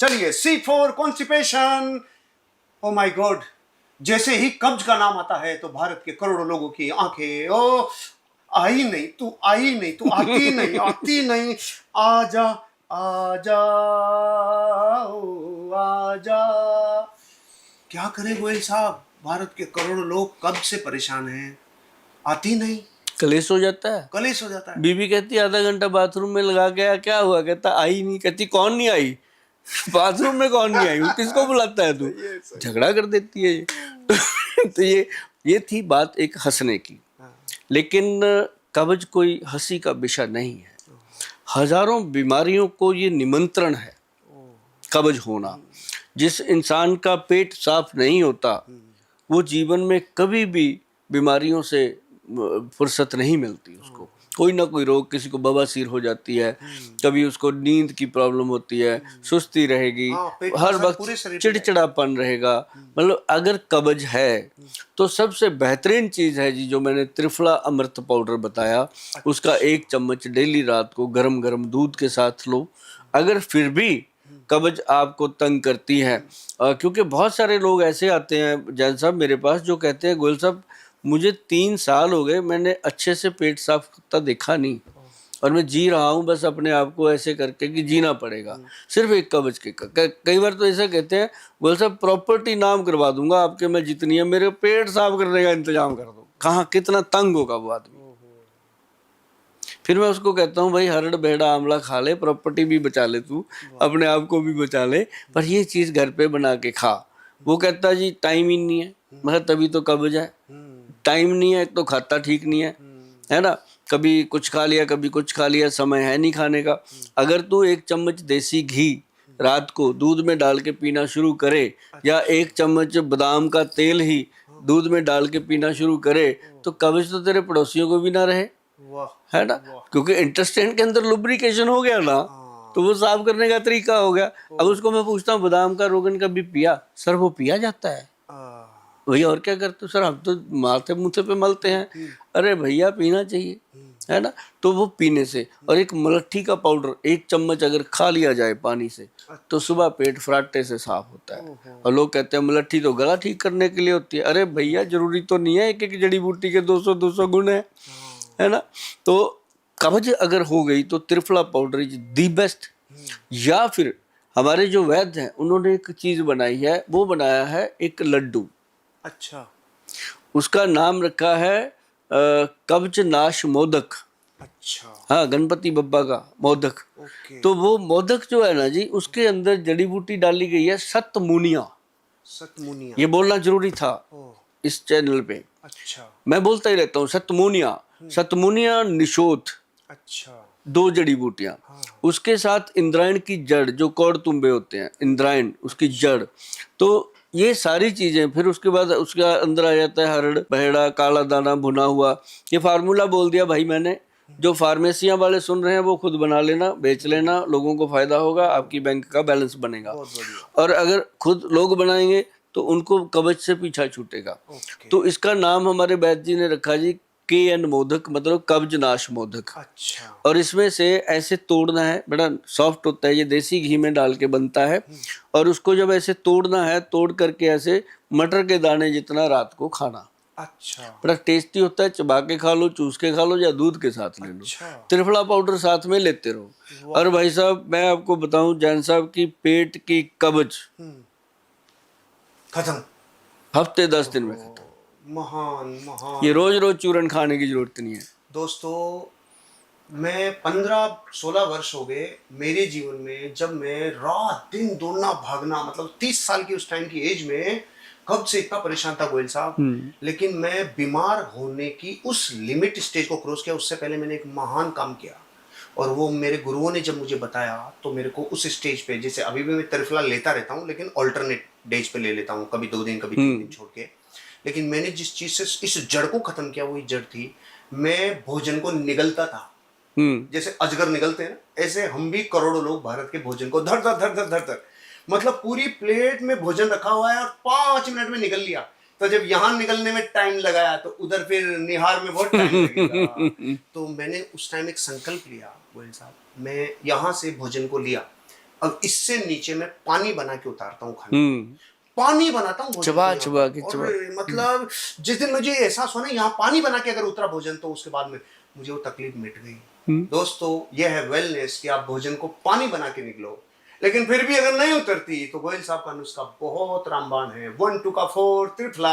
चलिए, C4 constipation. Oh my God, जैसे ही कब्ज का नाम आता है तो भारत के करोड़ों लोगों की आंखें, ओ आई नहीं, तू आई नहीं, तू आती नहीं, आती नहीं, आजा आजा ओ आजा। क्या करे गोयल साहब, भारत के करोड़ों लोग कब्ज से परेशान हैं, आती नहीं, कलेश हो जाता है, कलेश हो जाता है। बीबी कहती है आधा घंटा बाथरूम में लगा गया, क्या हुआ? कहता आई नहीं। कहती कौन नहीं आई? बाथरूम में कौन नहीं आई? किसको बुलाता है तू? झगड़ा कर देती है ये। तो ये थी बात एक हंसने की, लेकिन कब्ज कोई हंसी का विषय नहीं है। हजारों बीमारियों को ये निमंत्रण है कब्ज होना। जिस इंसान का पेट साफ नहीं होता वो जीवन में कभी भी बीमारियों से फुर्सत नहीं मिलती उसको। कोई ना कोई रोग, किसी को बवासीर हो जाती है, कभी उसको नींद की प्रॉब्लम होती है, सुस्ती रहेगी, हर वक्त चिड़चिड़ापन रहेगा। मतलब अगर कब्ज है तो सबसे बेहतरीन चीज है जी, जो मैंने त्रिफला अमृत पाउडर बताया, उसका 1 चम्मच डेली रात को गरम गरम दूध के साथ लो। अगर फिर भी कब्ज आपको तंग करती है, क्योंकि बहुत सारे लोग ऐसे आते हैं जैन साहब मेरे पास जो कहते हैं गोयल साहब मुझे 3 साल हो गए, मैंने अच्छे से पेट साफ करता देखा नहीं और मैं जी रहा हूँ बस अपने आप को ऐसे करके कि जीना पड़ेगा सिर्फ एक कब्ज के। कई बार तो ऐसा कहते हैं गोयल साहब प्रॉपर्टी नाम करवा दूंगा आपके, मैं जितनी है मेरे पेट साफ करने का इंतजाम कर दो। कहाँ कितना तंग होगा वो आदमी। फिर मैं उसको कहता हूँ भाई हरड़ बेड़ा आंवला खा ले, प्रॉपर्टी भी बचा ले, तू अपने आप को भी बचा ले, पर ये चीज घर पे बना के खा। वो कहता जी टाइम ही नहीं है। मैं तभी तो कब्ज है, टाइम नहीं है तो खाता ठीक नहीं है ना। कभी कुछ खा लिया कभी कुछ खा लिया, समय है नहीं खाने का। अगर तू 1 चम्मच देसी घी रात को दूध में डाल के पीना शुरू करे, या 1 चम्मच बादाम का तेल ही दूध में डाल के पीना शुरू करे, तो कब्ज तो तेरे पड़ोसियों को भी ना रहे, है ना। क्योंकि इंटेस्टाइन के अंदर लुब्रिकेशन हो गया ना, तो वो साफ करने का तरीका हो गया। अब उसको मैं पूछता हूँ बादाम का रोगन कभी पिया? सर वो पिया जाता है भैया, और क्या करते हो? सर हम तो माथे मुँहे पे मलते हैं। अरे भैया पीना चाहिए, है ना। तो वो पीने से, और एक मलट्ठी का पाउडर 1 चम्मच अगर खा लिया जाए पानी से, तो सुबह पेट फराटे से साफ होता है। और लोग कहते हैं मलट्ठी तो गला ठीक करने के लिए होती है। अरे भैया जरूरी तो नहीं है, एक एक जड़ी बूटी के 200 गुण है ना। तो कब्ज अगर हो गई तो triphala powder is the best. या फिर हमारे जो वैद्य हैं उन्होंने एक चीज बनाई है, वो बनाया है एक लड्डू। अच्छा, उसका नाम रखा है कब्ज नाश मोदक। अच्छा, हाँ, गणपति बप्पा का मोदक। तो वो मोदक जो है ना जी, उसके अंदर जड़ी बूटी डाली गई है सतमुनिया। सतमुनिया, ये बोलना जरूरी था इस चैनल पे। अच्छा, मैं बोलता ही रहता हूँ सतमुनिया। सतमुनिया निशोथ, अच्छा, 2 जड़ी बूटियां। उसके साथ इंद्रायण की जड़, जो कौड़तुंबे होते हैं, इंद्रायण उसकी जड़। तो ये सारी चीजें, फिर उसके बाद उसके अंदर आ जाता है हरड़ बहेड़ा, काला दाना भुना हुआ। ये फार्मूला बोल दिया भाई मैंने। जो फार्मेसियां वाले सुन रहे हैं वो खुद बना लेना, बेच लेना, लोगों को फायदा होगा, आपकी बैंक का बैलेंस बनेगा। और अगर खुद लोग बनाएंगे तो उनको कब्ज से पीछा छूटेगा। तो इसका नाम हमारे वैद्य जी ने रखा जी KN मोदक, मतलब कब्ज नाश मोदक। अच्छा, और इसमें से ऐसे तोड़ना है, बड़ा सॉफ्ट होता है, ये देसी घी में डाल के बनता है। और उसको जब ऐसे तोड़ना है, तोड़ करके ऐसे मटर के दाने जितना रात को खाना। अच्छा, बड़ा टेस्टी होता है, चबा के खा लो, चूस के खा लो, या दूध के साथ ले लो। त्रिफला पाउडर साथ में लेते रहो। और भाई साहब मैं आपको बताऊं जैन साहब की पेट की कब्ज खत्म, हफ्ते 10 दिन में खत्म। महान महान। ये रोज रोज चूरन खाने की जरूरत नहीं है दोस्तों, मैं 15-16 वर्ष हो गए मेरे जीवन में, जब मैं रात दिन दौड़ना भागना, मतलब 30 साल की उस टाइम की एज में कब्ज से इतना परेशान था गोयल साहब। लेकिन मैं बीमार होने की उस लिमिट स्टेज को क्रॉस किया, उससे पहले मैंने एक महान काम किया। और वो मेरे गुरुओं ने जब मुझे बताया तो मेरे को उस स्टेज पे, जैसे अभी भी मैं त्रिफला लेता रहता हूँ लेकिन ऑल्टरनेट डेज पे ले लेता हूँ, कभी 2 दिन कभी 3 दिन छोड़ के। लेकिन मैंने जिस चीज से इस जड़ को खत्म किया, वही जड़ थी, मैं भोजन को निगलता था। जैसे अजगर निगलते हैं ना, ऐसे हम भी करोड़ों लोग भारत के भोजन को धर धर धर धर धर धर, मतलब पूरी प्लेट में भोजन रखा हुआ है और 5 मिनट में निगल लिया। तो जब यहाँ निकलने में टाइम लगाया तो उधर फिर निहार में बहुत टाइम लगेगा। तो मैंने उस टाइम एक संकल्प लिया गोयल साहब, मैं यहाँ से भोजन को लिया, अब इससे नीचे मैं पानी बना के उतारता हूँ खाने, पानी बनाता हूँ भोजन चबा के चबा यहाँ के पर। चबा। और मतलब जिस दिन मुझे एहसास हुआ ना यहाँ पानी बना के अगर उतरा भोजन, तो उसके बाद में मुझे वो तकलीफ मिट गई। दोस्तों, यह है वेलनेस कि आप भोजन को पानी बना के निकलो। लेकिन फिर भी अगर नहीं उतरती तो गोयल साहब का नुस्खा बहुत रामबाण है। 1 2 का 4 त्रिफला